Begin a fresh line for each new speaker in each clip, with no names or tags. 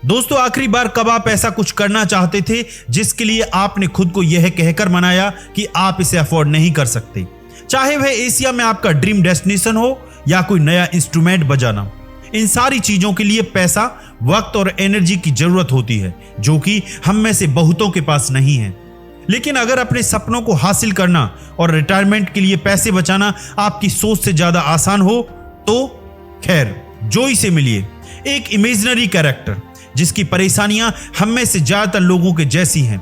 दोस्तों, आखिरी बार कब आप ऐसा कुछ करना चाहते थे जिसके लिए आपने खुद को यह कहकर मनाया कि आप इसे अफोर्ड नहीं कर सकते? चाहे वह एशिया में आपका ड्रीम डेस्टिनेशन हो या कोई नया इंस्ट्रूमेंट बजाना, इन सारी चीजों के लिए पैसा, वक्त और एनर्जी की जरूरत होती है, जो कि हम में से बहुतों के पास नहीं है। लेकिन अगर अपने सपनों को हासिल करना और रिटायरमेंट के लिए पैसे बचाना आपकी सोच से ज्यादा आसान हो तो खैर, जोई से मिलिए, एक इमेजिनरी कैरेक्टर जिसकी परेशानियां हम में से ज्यादातर लोगों के जैसी हैं।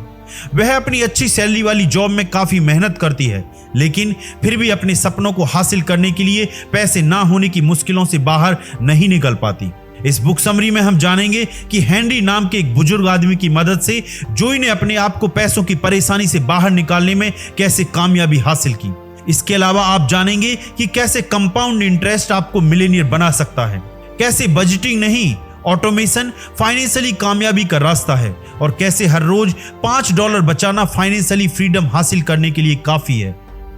वह अपनी अच्छी सैलरी वाली जॉब में काफी मेहनत करती है, लेकिन फिर भी अपने सपनों को हासिल करने के लिए पैसे ना होने की मुश्किलों से बाहर नहीं निकल पाती। इस बुक समरी में हम जानेंगे कि हेनरी नाम के एक बुजुर्ग आदमी की मदद से जोई ने अपने आप को पैसों की परेशानी से बाहर निकालने में कैसे कामयाबी हासिल की। इसके अलावा आप जानेंगे कि कैसे कंपाउंड इंटरेस्ट आपको मिलेनियर बना सकता है, कैसे बजटिंग नहीं, ऑटोमेशन फाइनेंशियली कामयाबी का रास्ता है, और कैसे हर रोज $5 बचाना फाइनेंशियली फ्रीडम हासिल करने के लिए काफी है।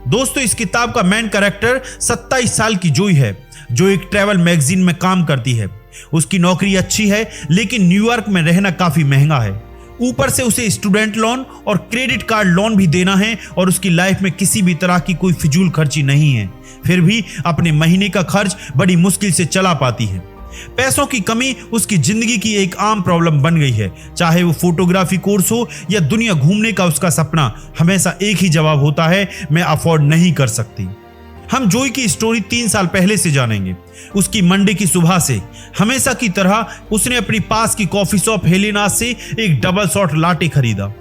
दोस्तों, इस किताब का मेन कैरेक्टर 27 साल की जोई है, जो एक ट्रैवल मैगजीन में काम करती है। उसकी नौकरी अच्छी है, लेकिन न्यूयॉर्क में रहना काफी महंगा है। ऊपर से उसे स्टूडेंट लोन और क्रेडिट कार्ड लोन भी देना है, और उसकी लाइफ में किसी भी तरह की कोई फिजूल खर्ची नहीं है। फिर भी अपने महीने का खर्च बड़ी मुश्किल से चला पाती है। पैसों की कमी उसकी जिंदगी की एक आम प्रॉब्लम बन गई है। चाहे वो फोटोग्राफी कोर्स हो या दुनिया घूमने का उसका सपना, हमेशा एक ही जवाब होता है, मैं अफोर्ड नहीं कर सकती। हम जोई की स्टोरी 3 साल पहले से जानेंगे। उसकी मंडे की सुबह से हमेशा की तरह उसने अपनी पास की कॉफी शॉप हेलेना से एक डबल शॉट लाटे खरीदा।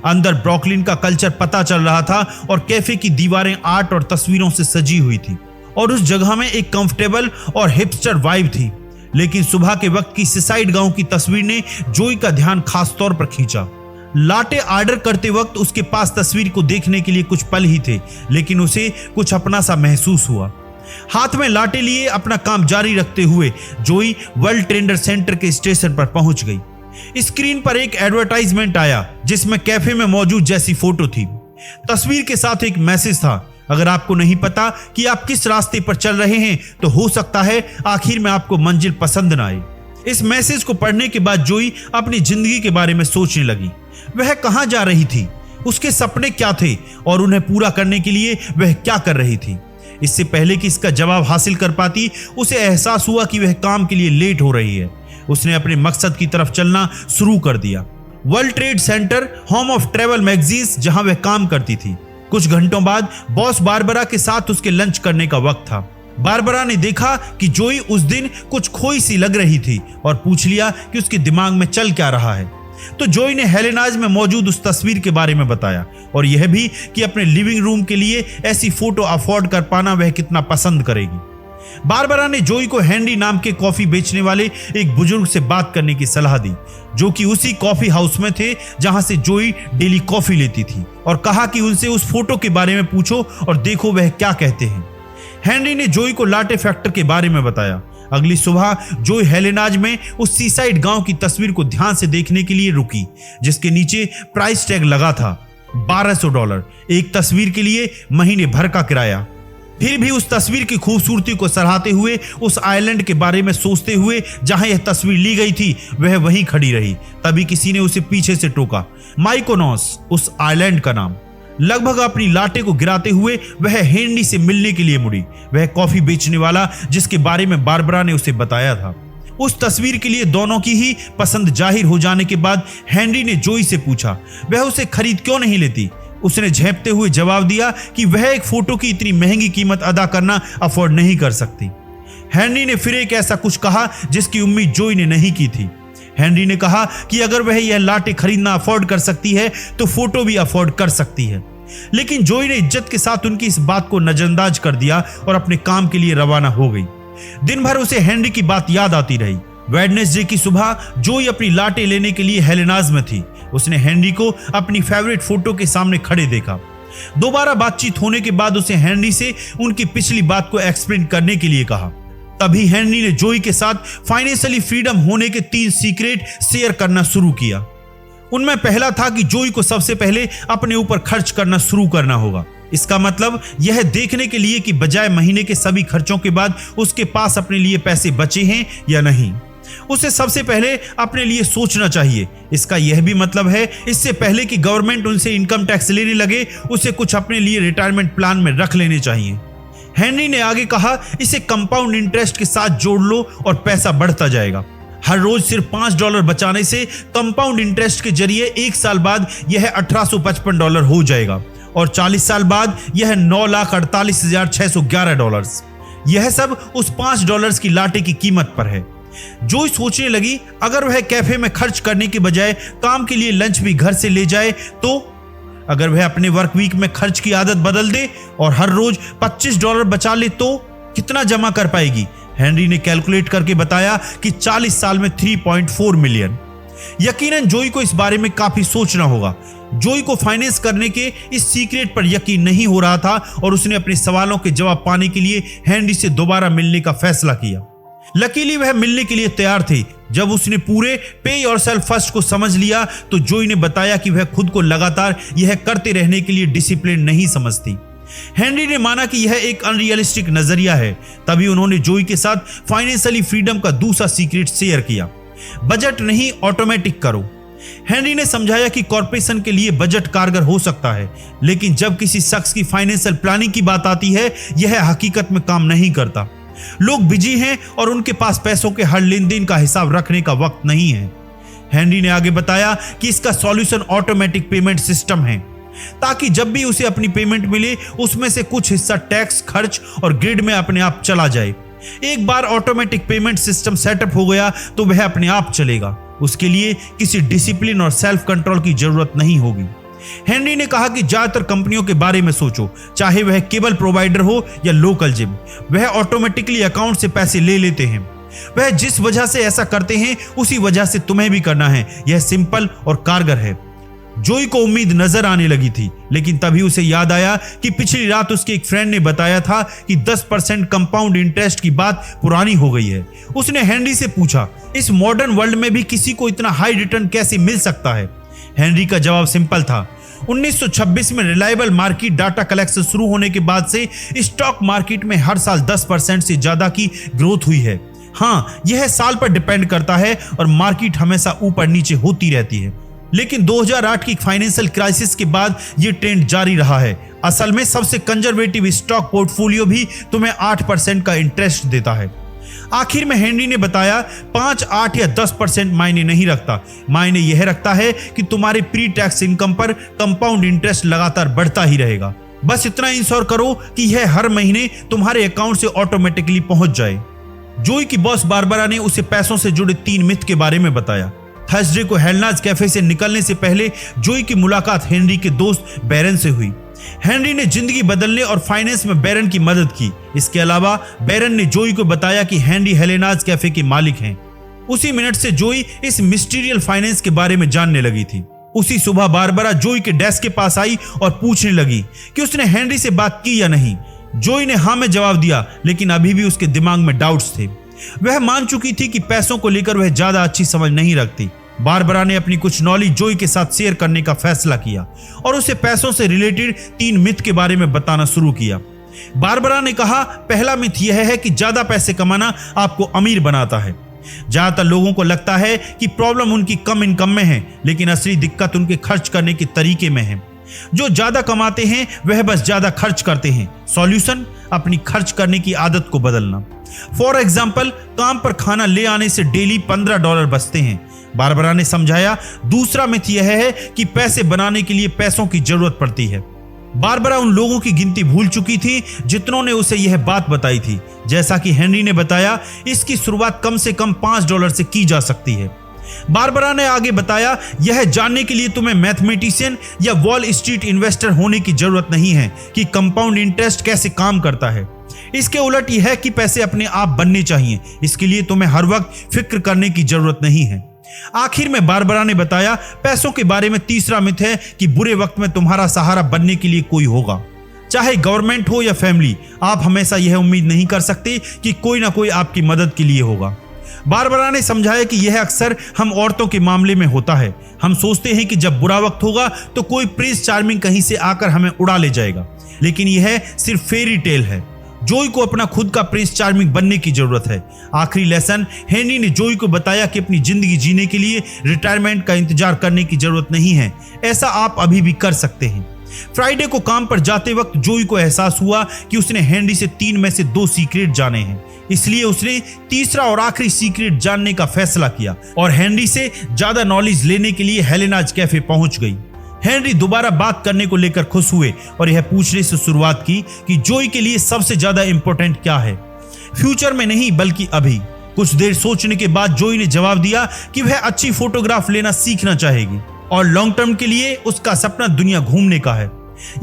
अंदर ब्रुकलिन का कल्चर पता चल रहा था और कैफे की दीवारें आर्ट और तस्वीरों से सजी हुई थी, और उस जगह में एक कंफर्टेबल और हिपस्टर वाइब थी। लेकिन सुबह के वक्त की सीसाइड गांव की तस्वीर ने जोई का ध्यान खास तौर पर खींचा। लाटे ऑर्डर करते वक्त उसके पास तस्वीर को देखने के लिए कुछ पल ही थे, लेकिन उसे कुछ अपना सा महसूस हुआ। हाथ में लाटे लिए अपना काम जारी रखते हुए जोई वर्ल्ड ट्रेड सेंटर के स्टेशन पर पहुंच गई। स्क्रीन पर एक एडवर्टाइजमेंट आया जिसमें कैफे में मौजूद जैसी फोटो थी। तस्वीर के साथ एक मैसेज था, अगर आपको नहीं पता कि आप किस रास्ते पर चल रहे हैं तो हो सकता है आखिर में आपको मंजिल पसंद ना आए। इस मैसेज को पढ़ने के बाद जोई अपनी जिंदगी के बारे में सोचने लगी। वह कहां जा रही थी, उसके सपने क्या थे और उन्हें पूरा करने के लिए वह क्या कर रही थी। इससे पहले कि इसका जवाब हासिल कर पाती, उसे एहसास हुआ कि वह काम के लिए लेट हो रही है। उसने अपने मकसद की तरफ चलना शुरू कर दिया। World trade centre, home of travel magazines, जहां वह काम करती थी। कुछ घंटों बाद बॉस बारबरा के साथ उसके लंच करने का वक्त था। बारबरा ने देखा कि जोई उस दिन कुछ खोई सी लग रही थी और पूछ लिया कि उसके दिमाग में चल क्या रहा है। तो जोई ने हेलेनाज में मौजूद उस तस्वीर के बारे में बताया, और यह भी कि अपने लिविंग रूम के लिए ऐसी फोटो अफोर्ड कर पाना वह कितना पसंद करेगी। बारबरा ने जोई को हेनरी नाम के कॉफी बेचने वाले एक बुजुर्ग से बात करने की सलाह दी, जो कि उसी कॉफी हाउस में थे जहां से जोई डेली कॉफी लेती थी, और कहा कि उनसे उस फोटो के बारे में पूछो और देखो वह क्या कहते हैं। हेनरी ने जोई को लाटे फैक्टर के बारे में बताया। अगली सुबह जोई हेलेनाज में उस सीसाइड गांव की तस्वीर को ध्यान से देखने के लिए रुकी, जिसके नीचे प्राइस टैग लगा था $1200, एक तस्वीर के लिए महीने भर का किराया। फिर भी उस तस्वीर की खूबसूरती को सराहते हुए, उस आइलैंड के बारे में सोचते हुए जहां यह तस्वीर ली गई थी, वह वहीं खड़ी रही। तभी किसी ने उसे पीछे से टोका। माइकोनोस, उस आइलैंड का नाम। लगभग अपनी लाटे को गिराते हुए वह हेनरी से मिलने के लिए मुड़ी, वह कॉफी बेचने वाला जिसके बारे में बारबरा ने उसे बताया था। उस तस्वीर के लिए दोनों की ही पसंद जाहिर हो जाने के बाद हेनरी ने जोई से पूछा वह उसे खरीद क्यों नहीं लेती। उसने झेंपते हुए जवाब दिया कि वह एक फोटो की इतनी महंगी कीमत अदा करना अफोर्ड नहीं कर सकती। हेनरी ने फिर एक ऐसा कुछ कहा जिसकी उम्मीद जोई ने नहीं की थी। हेनरी ने कहा कि अगर वह यह लाटे खरीदना अफोर्ड कर सकती है तो फोटो भी अफोर्ड कर सकती है। लेकिन जोई ने इज्जत के साथ उनकी इस बात को नजरअंदाज कर दिया और अपने काम के लिए रवाना हो गई। दिन भर उसे हेनरी की बात याद आती रही। वेडनेसडे की सुबह जोई अपनी लाटे लेने के लिए हेलेनाज में थी। उसने हेनरी को अपनी फेवरेट फोटो के सामने खड़े देखा। दोबारा बातचीत होने के बाद उसे हेनरी से उनकी पिछली बात को एक्सप्लेन करने के लिए कहा। तभी हेनरी ने जोई के साथ फाइनेंशियली फ्रीडम होने के 3 सीक्रेट शेयर करना शुरू किया। उनमें पहला था कि जोई को सबसे पहले अपने ऊपर खर्च करना शुरू करना होगा। इसका मतलब यह देखने के लिए कि बजाय महीने के सभी खर्चों के बाद उसके पास अपने लिए पैसे बचे हैं या नहीं। उसे सबसे पहले अपने लिए सोचना चाहिए। इसका यह भी मतलब है इससे पहले कि गवर्नमेंट उनसे इनकम टैक्स लेने लगे, उसे कुछ अपने लिए रिटायरमेंट प्लान में रख लेने चाहिए। हेनरी ने आगे कहा, इसे कंपाउंड इंटरेस्ट के साथ जोड़ लो और पैसा बढ़ता जाएगा। हर रोज सिर्फ $5 बचाने से कंपाउंड इंटरेस्ट के जरिए 1 साल बाद यह $1855 हो जाएगा और 40 साल बाद यह $9,48,611। यह सब उस $5 की लाटे की कीमत पर है। जोई सोचने लगी, अगर वह कैफे में खर्च करने के बजाय काम के लिए लंच भी घर से ले जाए तो अगर वह अपने वर्क वीक में खर्च की आदत बदल दे और हर रोज $25 बचा ले तो कितना जमा कर पाएगी? हेनरी ने कैलकुलेट करके बताया कि 40 साल में 3.4 मिलियन। यकीनन जोई को इस बारे में काफी सोचना होगा। जोई को फाइनेंस करने के इस सीक्रेट पर यकीन नहीं हो रहा था और उसने अपने सवालों के जवाब पाने के लिए हेनरी से दोबारा मिलने का फैसला किया। लकीली वह मिलने के लिए तैयार थे। जब उसने पूरे पे योरसेल्फ फर्स्ट को समझ लिया तो जोई ने बताया कि वह खुद को लगातार यह करते रहने के लिए डिसिप्लिन नहीं समझती। हेनरी ने माना कि यह एक अनरियलिस्टिक नजरिया है। तभी उन्होंने जोई के साथ फाइनेंशियली फ्रीडम का दूसरा सीक्रेट शेयर किया, बजट नहीं ऑटोमेटिक करो। हेनरी ने समझाया कि कॉर्पोरेशन के लिए बजट कारगर हो सकता है, लेकिन जब किसी शख्स की फाइनेंशियल प्लानिंग की बात आती है यह हकीकत में काम नहीं करता। लोग बिजी हैं और उनके पास पैसों के हर लेन देन का हिसाब रखने का वक्त नहीं है। हेनरी ने आगे बताया कि इसका सॉल्यूशन ऑटोमेटिक पेमेंट सिस्टम है, ताकि जब भी उसे अपनी पेमेंट मिले उसमें से कुछ हिस्सा टैक्स, खर्च और ग्रिड में अपने आप चला जाए। एक बार ऑटोमेटिक पेमेंट सिस्टम सेटअप हो गया तो वह अपने आप चलेगा। उसके लिए किसी डिसिप्लिन और सेल्फ कंट्रोल की जरूरत नहीं होगी। हेनरी ने कहा कि ज्यादातर कंपनियों के बारे में सोचो, चाहे वह केबल प्रोवाइडर हो या लोकल जिम, वह ऑटोमेटिकली अकाउंट से पैसे ले लेते हैं। वह जिस वजह से ऐसा करते हैं उसी वजह से तुम्हें भी करना है। यह सिंपल और कारगर है। जोई को उम्मीद नजर आने लगी थी, लेकिन तभी उसे याद आया कि पिछली रात उसके एक फ्रेंड ने बताया था कि 10% कंपाउंड इंटरेस्ट की बात पुरानी हो गई है। उसने हेनरी से पूछा, इस मॉडर्न वर्ल्ड में भी किसी को इतना हाई रिटर्न कैसे मिल सकता है? हेनरी का जवाब सिंपल था। 1926 में रिलायबल मार्केट डाटा कलेक्शन शुरू होने के बाद से स्टॉक मार्केट में हर साल 10% से ज्यादा की ग्रोथ हुई है। हाँ, यह साल पर डिपेंड करता है और मार्केट हमेशा ऊपर नीचे होती रहती है, लेकिन 2008 की फाइनेंशियल क्राइसिस के बाद यह ट्रेंड जारी रहा है। असल में सबसे कंजर्वेटिव स्टॉक पोर्टफोलियो भी तुम्हें 8% का इंटरेस्ट देता है। आखिर में हेनरी ने बताया 5, 8 या 10% मायने नहीं रखता। मायने यह रखता है कि तुम्हारे प्री टैक्स इनकम पर कंपाउंड इंटरेस्ट लगातार बढ़ता ही रहेगा। बस इतना इंश्योर करो कि यह हर महीने तुम्हारे अकाउंट से ऑटोमेटिकली पहुंच जाए। जोई की बॉस बारबरा ने उसे पैसों से जुड़े 3 मिथ के बारे में बताया। थर्सडे को हेलनाज कैफे से निकलने से पहले जोई की मुलाकात हेनरी के दोस्त बैरन से हुई। हेनरी ने जिंदगी बदलने और फाइनेंस में बैरन की मदद की। इसके अलावा बैरन ने जोई को बताया कि हेनरी हेलेनाज कैफे के मालिक हैं। उसी मिनट से जोई इस मिस्टीरियल फाइनेंस के बारे में जानने लगी थी। उसी सुबह बारबरा जोई के डेस्क के पास आई और पूछने लगी कि उसने हेनरी से बात की या नहीं। जोई ने हाँ में जवाब दिया, लेकिन अभी भी उसके दिमाग में डाउट्स थे। वह मान चुकी थी कि पैसों को लेकर वह ज्यादा अच्छी समझ नहीं रखती। बारबरा ने अपनी कुछ नॉलेज जोई के साथ शेयर करने का फैसला किया और उसे पैसों से रिलेटेड 3 मिथ के बारे में बताना शुरू किया। बारबरा ने कहा, पहला मिथ यह है कि ज्यादा पैसे कमाना आपको अमीर बनाता है। ज्यादातर लोगों को लगता है कि प्रॉब्लम उनकी कम इनकम में है, लेकिन असली दिक्कत उनके खर्च करने के तरीके में है। जो ज्यादा कमाते हैं वह बस ज्यादा खर्च करते हैं। सॉल्यूशन, अपनी खर्च करने की आदत को बदलना। फॉर एग्जाम्पल, काम पर खाना ले आने से डेली $15 बचते हैं। बारबरा ने समझाया। दूसरा मिथ यह है कि पैसे बनाने के लिए पैसों की जरूरत पड़ती है। बारबरा उन लोगों की गिनती भूल चुकी थी जितनों ने उसे यह बात बताई थी। जैसा कि हेनरी ने बताया, इसकी शुरुआत कम से कम $5 से की जा सकती है। बारबरा ने आगे बताया, यह जानने के लिए तुम्हें मैथमेटिशियन या वॉल स्ट्रीट इन्वेस्टर होने की जरूरत नहीं है कि कंपाउंड इंटरेस्ट कैसे काम करता है। इसके उलट यह है कि पैसे अपने आप बनने चाहिए। इसके लिए तुम्हें हर वक्त फिक्र करने की जरूरत नहीं है। आखिर में बारबरा ने बताया, पैसों के बारे में तीसरा मिथ है कि बुरे वक्त में तुम्हारा सहारा बनने के लिए कोई होगा। चाहे गवर्नमेंट हो या फैमिली, आप हमेशा यह उम्मीद नहीं कर सकते कि कोई ना कोई आपकी मदद के लिए होगा। बारबरा ने समझाया कि यह अक्सर हम औरतों के मामले में होता है। हम सोचते हैं कि जब बुरा वक्त होगा तो कोई प्रिंस चार्मिंग कहीं से आकर हमें उड़ा ले जाएगा, लेकिन यह सिर्फ फेरी टेल है। जोई को अपना खुद का प्रिंस चार्मिंग बनने की जरूरत है। आखिरी लेसन, हेनरी ने जोई को बताया कि अपनी जिंदगी जीने के लिए रिटायरमेंट का इंतजार करने की जरूरत नहीं है, ऐसा आप अभी भी कर सकते हैं। फ्राइडे को काम पर जाते वक्त जोई को एहसास हुआ कि उसने हेनरी से 3 में से 2 सीक्रेट जाने हैं, इसलिए उसने तीसरा और आखिरी सीक्रेट जानने का फैसला किया और हेनरी से ज्यादा नॉलेज लेने के लिए हेलेनाज कैफे पहुंच गई। हेनरी दोबारा बात करने को लेकर खुश हुए और यह पूछने से शुरुआत की कि जोई के लिए सबसे ज्यादा इंपॉर्टेंट क्या है, फ्यूचर में नहीं बल्कि अभी। कुछ देर सोचने के बाद जोई ने जवाब दिया कि वह अच्छी फोटोग्राफ लेना सीखना चाहेगी और लॉन्ग टर्म के लिए उसका सपना दुनिया घूमने का है।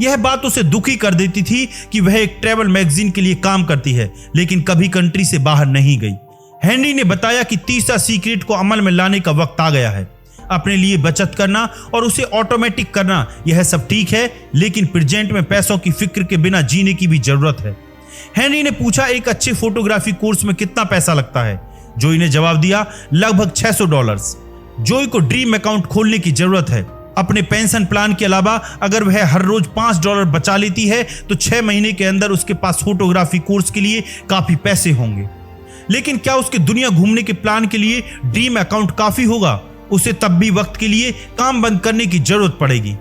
यह बात उसे दुखी कर देती थी कि वह एक ट्रैवल मैगजीन के लिए काम करती है लेकिन कभी कंट्री से बाहर नहीं गई। हेनरी ने बताया कि तीसरा सीक्रेट को अमल में लाने का वक्त आ गया है। अपने लिए बचत करना और उसे ऑटोमेटिक करना, यह सब ठीक है, लेकिन प्रेजेंट में पैसों की फिक्र के बिना जीने की भी जरूरत है। हेनरी ने पूछा, एक अच्छे फोटोग्राफी कोर्स में कितना पैसा लगता है? जोई ने जवाब दिया, लगभग $600। जोई को ड्रीम अकाउंट खोलने की जरूरत है। अपने पेंशन प्लान के अलावा अगर वह हर रोज $5 बचा लेती है तो 6 महीने के अंदर उसके पास फोटोग्राफी कोर्स के लिए काफी पैसे होंगे। लेकिन क्या उसके दुनिया घूमने के प्लान के लिए ड्रीम अकाउंट काफी होगा? उसे तब भी वक्त के लिए काम बंद करने की जरूरत पड़ेगी।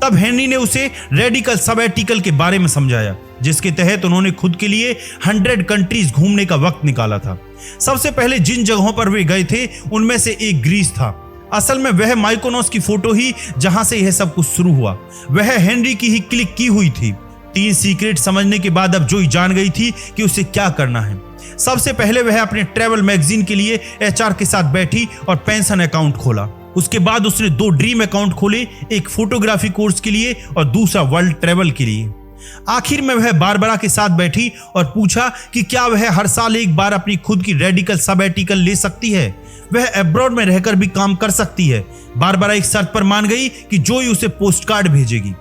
तब हेनरी ने उसे रेडिकल सबैटिकल के बारे में समझाया, जिसके तहत उन्होंने खुद के लिए 100 कंट्रीज घूमने का वक्त निकाला था। सबसे पहले जिन जगहों पर वे गए थे उनमें से एक ग्रीस था। असल में वह माइकोनोस की फोटो ही जहां से यह सब कुछ शुरू हुआ, वह हेनरी की ही क्लिक की हुई थी। 3 सीक्रेट समझने के बाद अब जोई जान गई थी कि उसे क्या करना है। सबसे पहले वह अपने ट्रैवल मैगजीन के लिए एचआर के साथ बैठी और पेंशन अकाउंट खोला। उसके बाद उसने 2 ड्रीम अकाउंट खोले, एक फोटोग्राफी कोर्स के लिए और दूसरा वर्ल्ड ट्रैवल के लिए। आखिर में वह बारबरा के साथ बैठी और पूछा कि क्या वह हर साल एक बार अपनी खुद की रेडिकल सबैटिकल ले सकती है, वह अब्रॉड में रहकर भी काम कर सकती है। बारबरा एक शर्त पर मान गई कि जोई उसे पोस्ट कार्ड भेजेगी।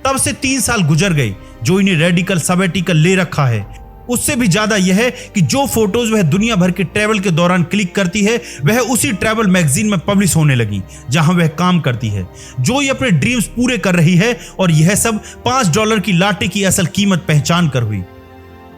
तब से 3 साल गुजर गए। जोई ने रेडिकल सबैटिकल ले रखा है। उससे भी ज्यादा यह है कि जो फोटोज वह दुनिया भर के ट्रैवल के दौरान क्लिक करती है वह उसी ट्रैवल मैगजीन में पब्लिश होने लगी जहां वह काम करती है। जोई अपने ड्रीम्स पूरे कर रही है और यह सब $5 की लाटे की असल कीमत पहचान कर हुई।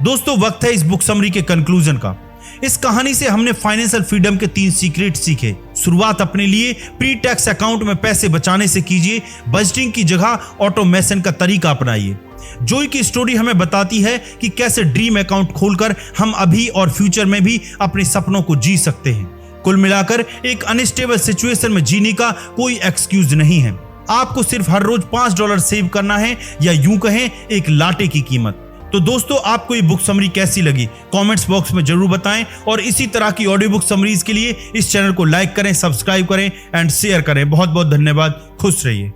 दोस्तों, वक्त है इस बुक समरी के कंक्लूजन का। इस कहानी से हमने फाइनेंशियल फ्रीडम के 3 सीक्रेट सीखे। शुरुआत अपने लिए प्री टैक्स अकाउंट में पैसे बचाने से कीजिए। बजटिंग की जगह ऑटोमेशन का तरीका अपनाइए। जोई की स्टोरी हमें बताती है कि कैसे ड्रीम अकाउंट खोलकर हम अभी और फ्यूचर में भी अपने सपनों को जी सकते हैं। कुल मिलाकर एक अनस्टेबल सिचुएशन में जीने का कोई एक्सक्यूज नहीं है। आपको सिर्फ हर रोज $5 सेव करना है, या यूं कहें एक लाटे की कीमत। तो दोस्तों, आपको ये बुक समरी कैसी लगी कमेंट्स बॉक्स में जरूर बताएं और इसी तरह की ऑडियो बुक समरीज के लिए इस चैनल को लाइक करें, सब्सक्राइब करें एंड शेयर करें। बहुत बहुत धन्यवाद। खुश रहिए।